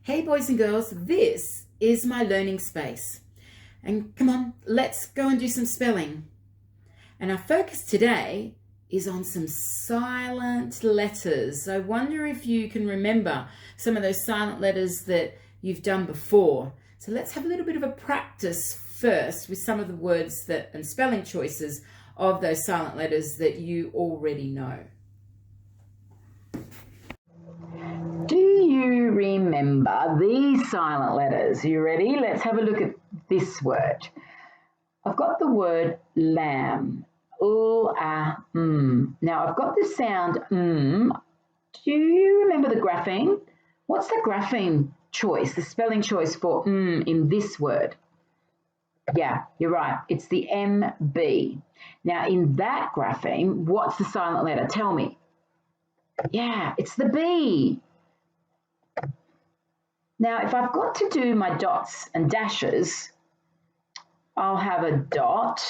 Hey boys and girls, this is my learning space. And come on, let's go and do some spelling. And our focus today is on some silent letters. I wonder if you can remember some of those silent letters that you've done before. So let's have a little bit of a practice first with some of the words and spelling choices of those silent letters that you already know. Do you remember these silent letters? Are you ready? Let's have a look at this word. I've got the word lamb. Now I've got the sound Do you remember the grapheme? What's the grapheme choice, the spelling choice for in this word? Yeah, you're right. It's the MB. Now in that grapheme, what's the silent letter? Tell me. Yeah, it's the B. Now, if I've got to do my dots and dashes, I'll have a dot.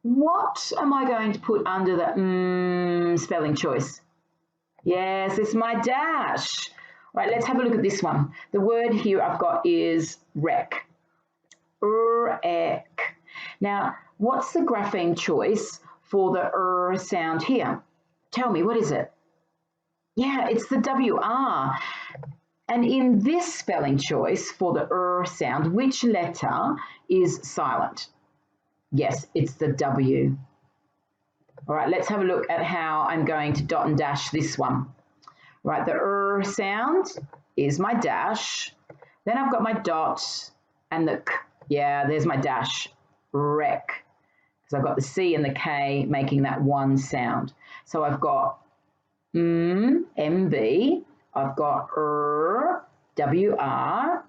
What am I going to put under the spelling choice? Yes, it's my dash. All right, let's have a look at this one. The word here I've got is wreck. Wreck. Now, what's the grapheme choice for the sound here? Tell me, what is it? Yeah, it's the WR. And in this spelling choice for the sound, which letter is silent? Yes, it's the W. All right, let's have a look at how I'm going to dot and dash this one. Right, the sound is my dash. Then I've got my dot and the K. Yeah, there's my dash. Wreck. Because I've got the C and the K making that one sound. So I've got MB. I've got WR.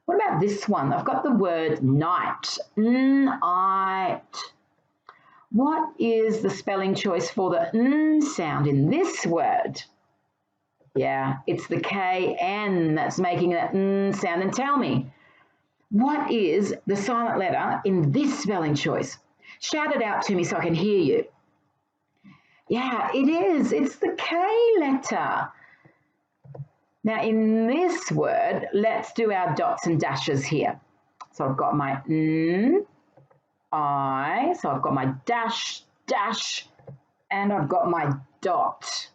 What about this one? I've got the word night. Night. What is the spelling choice for the sound in this word? Yeah, it's the KN that's making that sound. And tell me, what is the silent letter in this spelling choice? Shout it out to me so I can hear you. Yeah, it is. It's the K letter. Now, in this word, let's do our dots and dashes here. So I've got my I, so I've got my dash, and I've got my dot.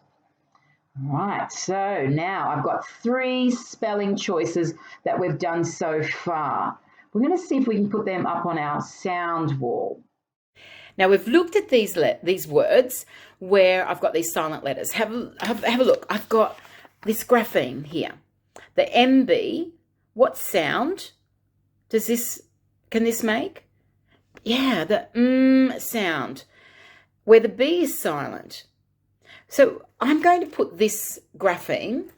All right, so now I've got 3 spelling choices that we've done so far. We're going to see if we can put them up on our sound wall. Now, we've looked at these words where I've got these silent letters. Have a look. I've got this grapheme here. The MB, what sound can this make? Yeah, the sound, where the B is silent. So I'm going to put this grapheme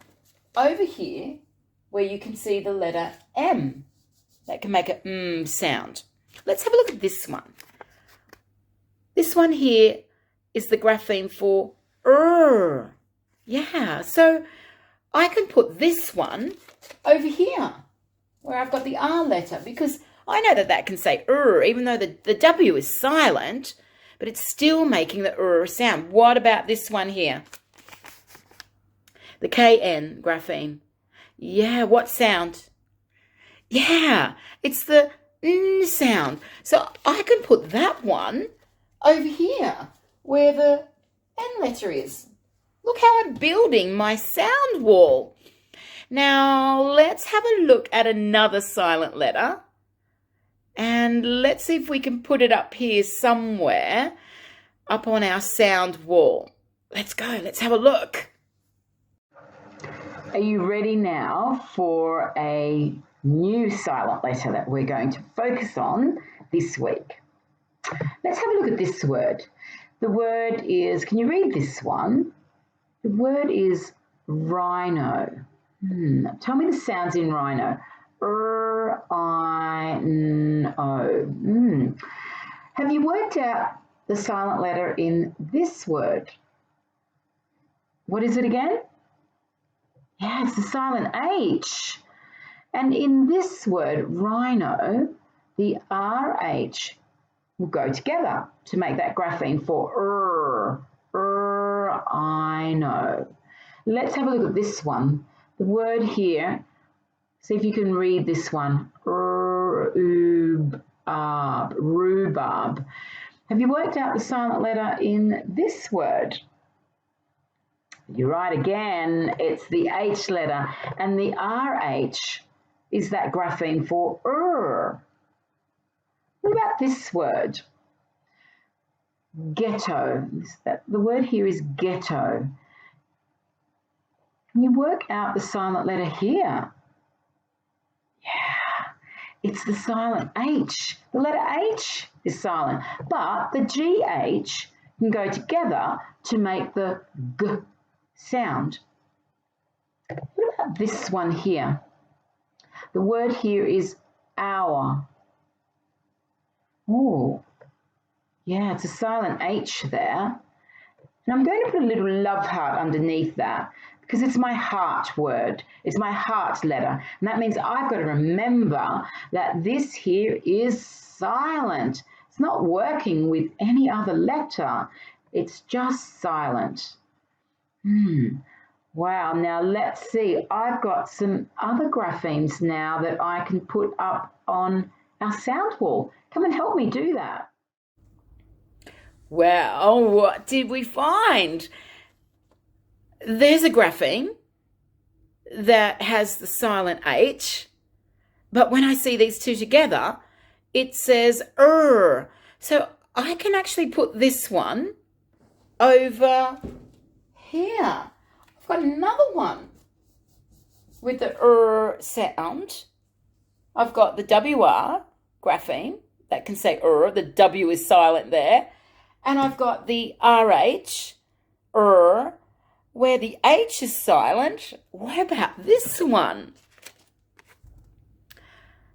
over here where you can see the letter M. That can make a sound. Let's have a look at this one. This one here is the grapheme for Yeah, so I can put this one over here where I've got the R letter because I know that can say even though the W is silent, but it's still making the sound. What about this one here? The KN grapheme. Yeah, what sound? Yeah, it's the sound. So I can put that one over here where the N letter is. Look how I'm building my sound wall. Now, let's have a look at another silent letter. And let's see if we can put it up here somewhere, up on our sound wall. Let's go. Let's have a look. Are you ready now for a new silent letter that we're going to focus on this week? Let's have a look at this word. The word is, can you read this one? The word is rhino. Tell me the sounds in rhino. R-I-N-O. Have you worked out the silent letter in this word? What is it again? Yeah, it's the silent H. And in this word, rhino, the RH will go together to make that grapheme for I know. Let's have a look at this one. The word here, see if you can read this one. Rhubarb. Have you worked out the silent letter in this word? You're right again. It's the H letter, and the RH is that grapheme for What about this word? Ghetto. The word here is ghetto. Can you work out the silent letter here? Yeah, it's the silent H. The letter H is silent, but the GH can go together to make the G sound. What about this one here? The word here is hour. Oh, yeah, it's a silent H there. And I'm going to put a little love heart underneath that because it's my heart word. It's my heart letter. And that means I've got to remember that this here is silent. It's not working with any other letter. It's just silent. Wow, now let's see. I've got some other graphemes now that I can put up on our sound wall. Come and help me do that. Well, what did we find? There's a grapheme that has the silent H, but when I see these two together, it says So I can actually put this one over here. I've got another one with the sound. I've got the WR grapheme that can say the W is silent there. And I've got the RH, where the H is silent. What about this one?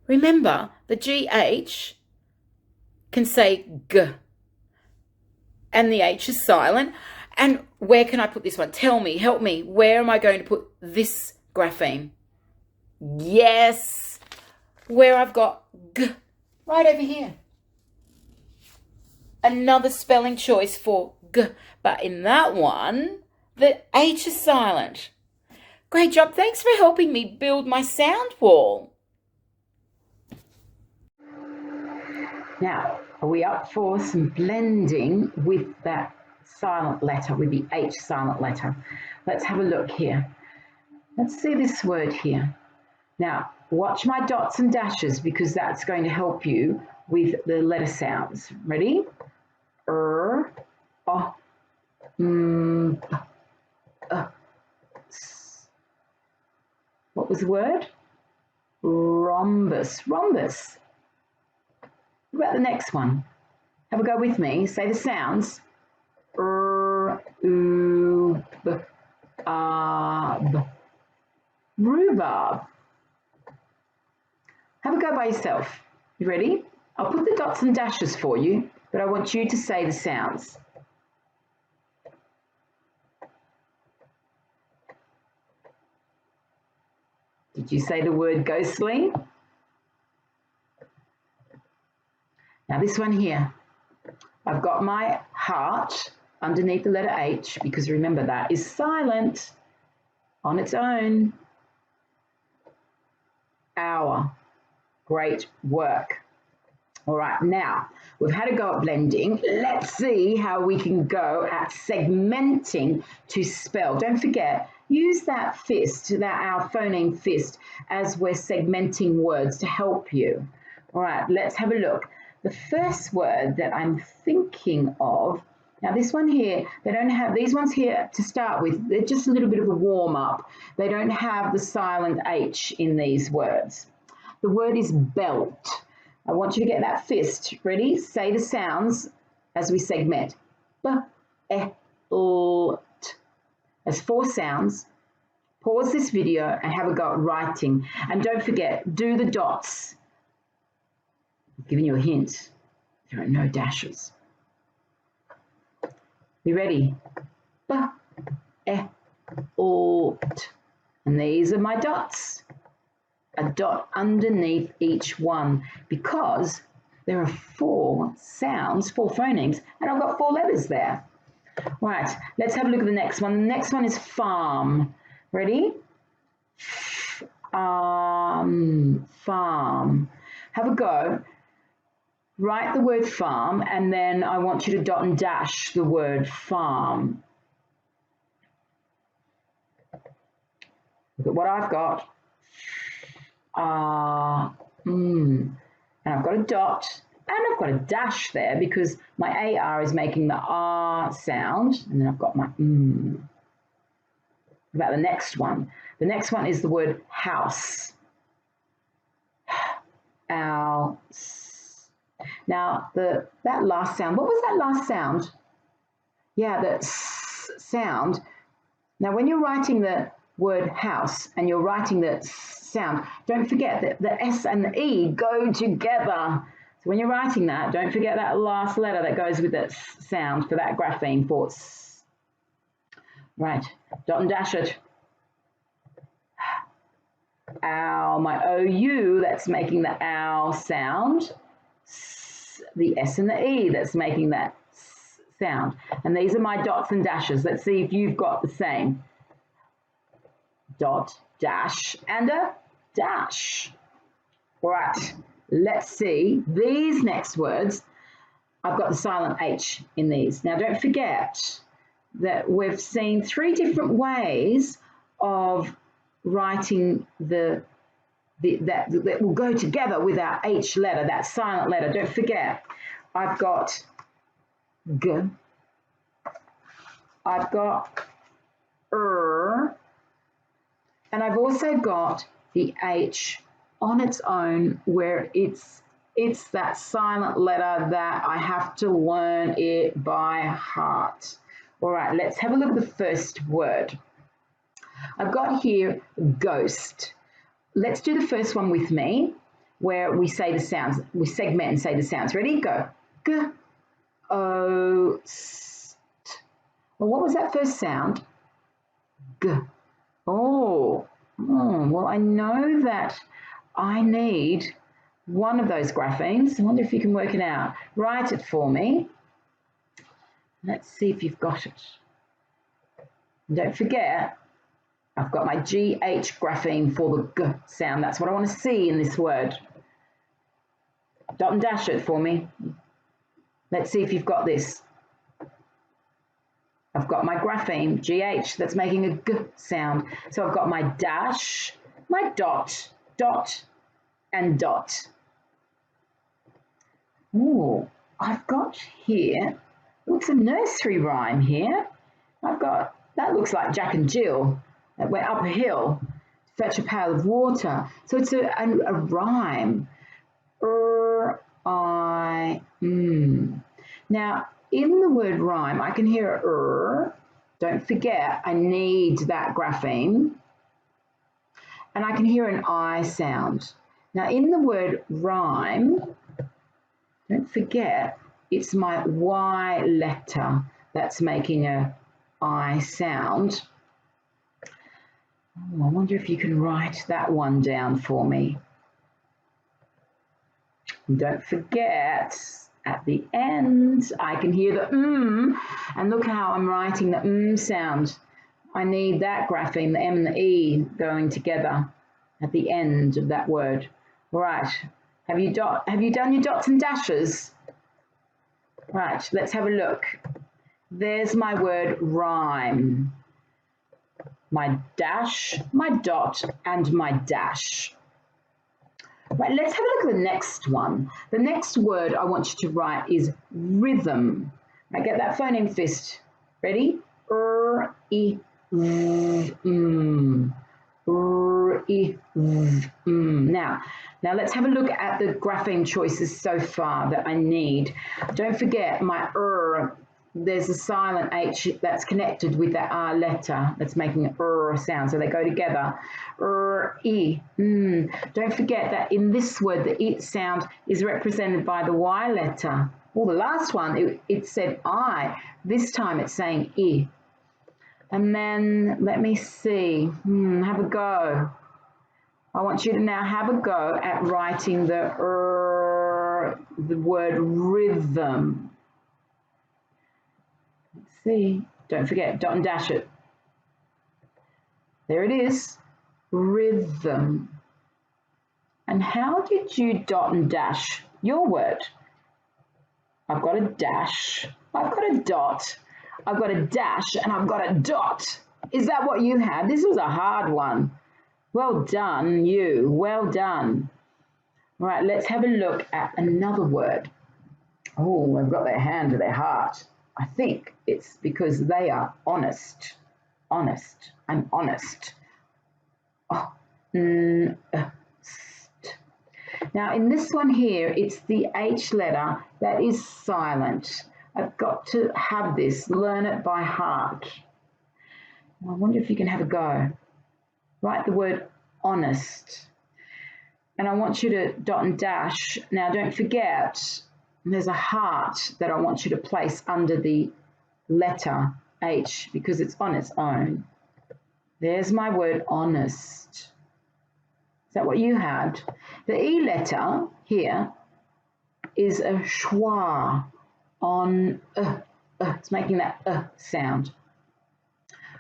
Remember, the GH can say G, and the H is silent. And where can I put this one? Tell me, help me. Where am I going to put this grapheme? Yes, where I've got G, right over here. Another spelling choice for G, but in that one, the H is silent. Great job. Thanks for helping me build my sound wall. Now, are we up for some blending with that silent letter, with the H silent letter? Let's have a look here. Let's see this word here. Now, watch my dots and dashes because that's going to help you with the letter sounds. Ready? What was the word? Rhombus. Rhombus. What about the next one? Have a go with me. Say the sounds. Rhubarb. Have a go by yourself. You ready? I'll put the dots and dashes for you, but I want you to say the sounds. Did you say the word ghostly? Now this one here, I've got my heart underneath the letter H because remember that is silent on its own. Hour. Great work. All right, now we've had a go at blending. Let's see how we can go at segmenting to spell. Don't forget, use that fist, our phoneme fist, as we're segmenting words to help you. All right, let's have a look. The first word that I'm thinking of, now this one here, they don't have, these ones here to start with, they're just a little bit of a warm up. They don't have the silent H in these words. The word is belt. I want you to get that fist. Ready? Say the sounds as we segment. B, e, l, t. There's 4 sounds. Pause this video and have a go at writing. And don't forget, do the dots. I'm giving you a hint. There are no dashes. You ready? B, e, l, t. And these are my dots. A dot underneath each one because there are 4 sounds, 4 phonemes, and I've got 4 letters there. Right, let's have a look at the next one. The next one is farm. Ready? farm. Have a go. Write the word farm, and then I want you to dot and dash the word farm. Look at what I've got. And I've got a dot, and I've got a dash there because my AR is making the R sound, and then I've got my About the next one. The next one is the word house. House. Now, that last sound, what was that last sound? Yeah, the S sound. Now, when you're writing the word house and you're writing the sound, don't forget that the S and the E go together. So when you're writing that, don't forget that last letter that goes with the sound for that grapheme for S. Right, dot and dash it. Ow, my OU, that's making the ow sound. The S and the E, that's making that sound. And these are my dots and dashes. Let's see if you've got the same. Dot, dash, and a dash. All right, let's see. These next words, I've got the silent H in these. Now, don't forget that we've seen 3 different ways of writing that will go together with our H letter, that silent letter. Don't forget, I've got G, I've got and I've also got the H on its own where it's that silent letter that I have to learn it by heart. All right, let's have a look at the first word. I've got here ghost. Let's do the first one with me where we say the sounds. We segment and say the sounds. Ready? Go. G, O, st. Well, what was that first sound? G. Oh, well, I know that I need one of those graphemes. I wonder if you can work it out. Write it for me. Let's see if you've got it. And don't forget, I've got my GH grapheme for the G sound. That's what I want to see in this word. Dot and dash it for me. Let's see if you've got this. I've got my grapheme, GH, that's making a G sound. So I've got my dash, my dot, dot, and dot. Oh, I've got here, it's a nursery rhyme here. I've got, that looks like Jack and Jill that went up a hill to fetch a pail of water. So it's a rhyme. Now, in the word rhyme, I can hear a Don't forget, I need that grapheme. And I can hear an I sound. Now, in the word rhyme, don't forget, it's my Y letter that's making a I sound. Oh, I wonder if you can write that one down for me. And don't forget, at the end, I can hear the and look how I'm writing the sound. I need that grapheme, the M and the E, going together at the end of that word. All right, have you done your dots and dashes? Right, let's have a look. There's my word rhyme. My dash, my dot, and my dash. Right, let's have a look at the next one. The next word I want you to write is rhythm. Right, get that phoneme fist. Ready? Now let's have a look at the grapheme choices so far that I need. Don't forget my there's a silent H that's connected with that R letter that's making an sound, so they go together. Don't forget that in this word, the it sound is represented by the Y letter. Well, the last one, it said I. This time it's saying I. And then, let me see, have a go. I want you to now have a go at writing the word rhythm. Let's see. Don't forget, dot and dash it. There it is. rhythm. And how did you dot and dash your word? I've got a dash, I've got a dot, I've got a dash, and I've got a dot. Is that what you had? This was a hard one. Well done, you. Well done. All right, let's have a look at another word. Oh, they've got their hand to their heart. I think it's because they are honest. Honest. I'm honest. Oh, Now, in this one here, it's the H letter that is silent. I've got to have this, learn it by heart. I wonder if you can have a go. Write the word honest. And I want you to dot and dash. Now, don't forget, there's a heart that I want you to place under the letter H because it's on its own. There's my word honest. Is that what you had? The E letter here is a schwa on it's making that sound.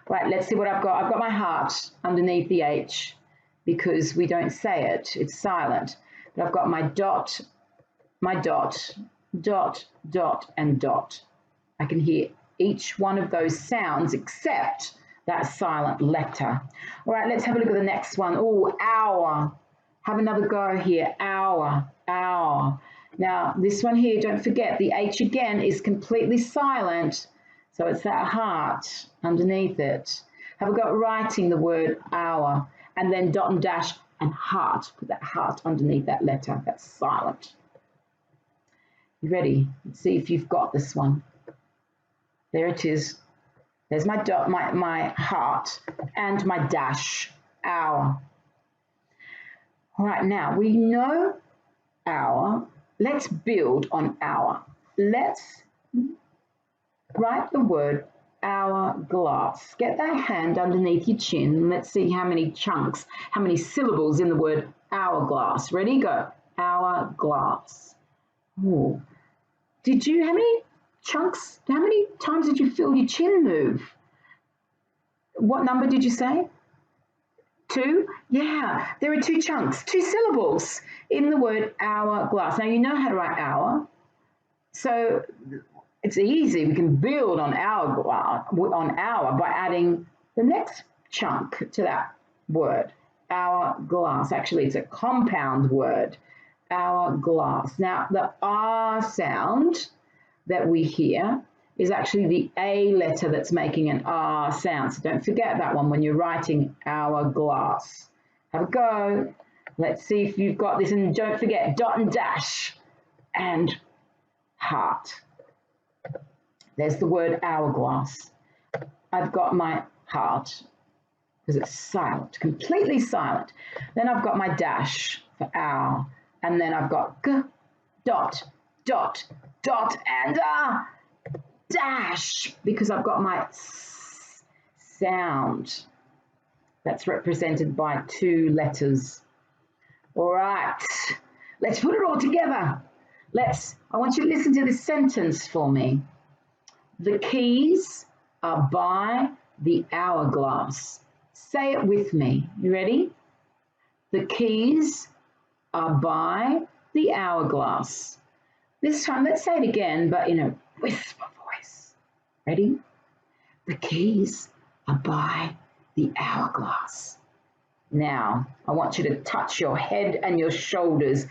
Right, let's see what I've got. I've got my heart underneath the H because we don't say it. It's silent. But I've got my dot, dot, dot, and dot. I can hear each one of those sounds except that silent letter. All right, let's have a look at the next one. Oh, hour. Have another go here. Hour, hour. Now, this one here, don't forget, the H again is completely silent. So it's that heart underneath it. Have a go at writing the word hour and then dot and dash and heart. Put that heart underneath that letter. That's silent. You ready? Let's see if you've got this one. There it is. There's my dot, my heart, and my dash, hour. All right, now we know hour. Let's build on hour. Let's write the word hourglass. Get that hand underneath your chin and let's see how many chunks, how many syllables in the word hourglass. Ready, go. Hourglass. Oh. How many chunks, how many times did you feel your chin move? What number did you say? 2? Yeah, there are 2 chunks, 2 syllables in the word hourglass. Now you know how to write hour, so it's easy. We can build on hour by adding the next chunk to that word, hourglass. Actually, it's a compound word, hourglass. Now, the R sound that we hear is actually the A letter that's making an R sound. So don't forget that one when you're writing hourglass. Have a go. Let's see if you've got this. And don't forget dot and dash and heart. There's the word hourglass. I've got my heart because it's silent, completely silent. Then I've got my dash for hour. And then I've got g, dot, dot, dot, and dash because I've got my s sound that's represented by 2 letters. All right, let's put it all together. I want you to listen to this sentence for me. The keys are by the hourglass. Say it with me. You ready? The keys are by the hourglass. This time, let's say it again, but in a whisper voice. Ready? The keys are by the hourglass. Now, I want you to touch your head and your shoulders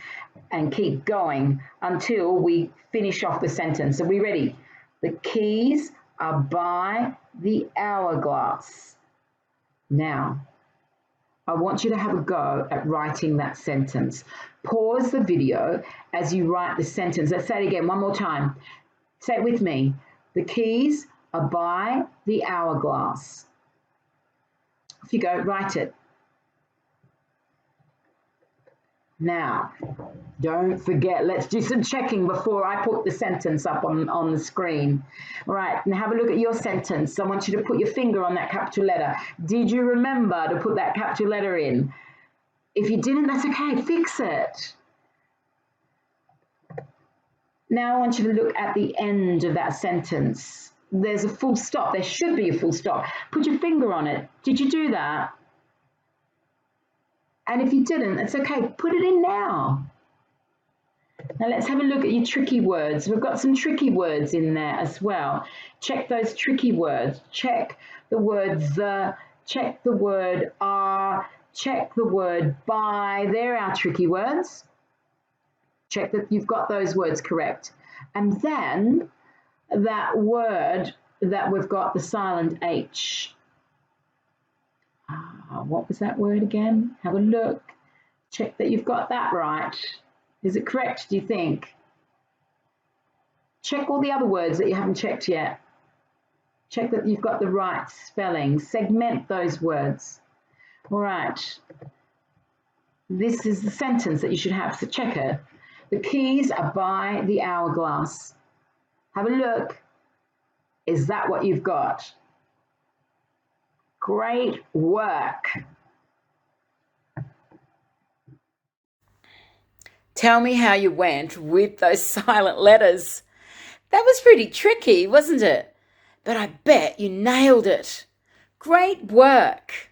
and keep going until we finish off the sentence. Are we ready? The keys are by the hourglass. Now, I want you to have a go at writing that sentence. Pause the video as you write the sentence. Let's say it again one more time. Say it with me. The keys are by the hourglass. Off you go, write it. Now, don't forget, let's do some checking before I put the sentence up on the screen. All right, now have a look at your sentence. I want you to put your finger on that capital letter. Did you remember to put that capital letter in? If you didn't, that's okay, fix it. Now I want you to look at the end of that sentence. There's a full stop. There should be a full stop. Put your finger on it. Did you do that? And if you didn't, it's okay. Put it in now. Now let's have a look at your tricky words. We've got some tricky words in there as well. Check those tricky words. Check the word the, check the word are, check the word by. They're our tricky words. Check that you've got those words correct. And then that word that we've got the silent H. What was that word again? Have a look. Check that you've got that right. Is it correct, do you think? Check all the other words that you haven't checked yet. Check that you've got the right spelling. Segment those words. All right. This is the sentence that you should have, so check it. The keys are by the hourglass. Have a look. Is that what you've got? Great work. Tell me how you went with those silent letters. That was pretty tricky, wasn't it? But I bet you nailed it. Great work.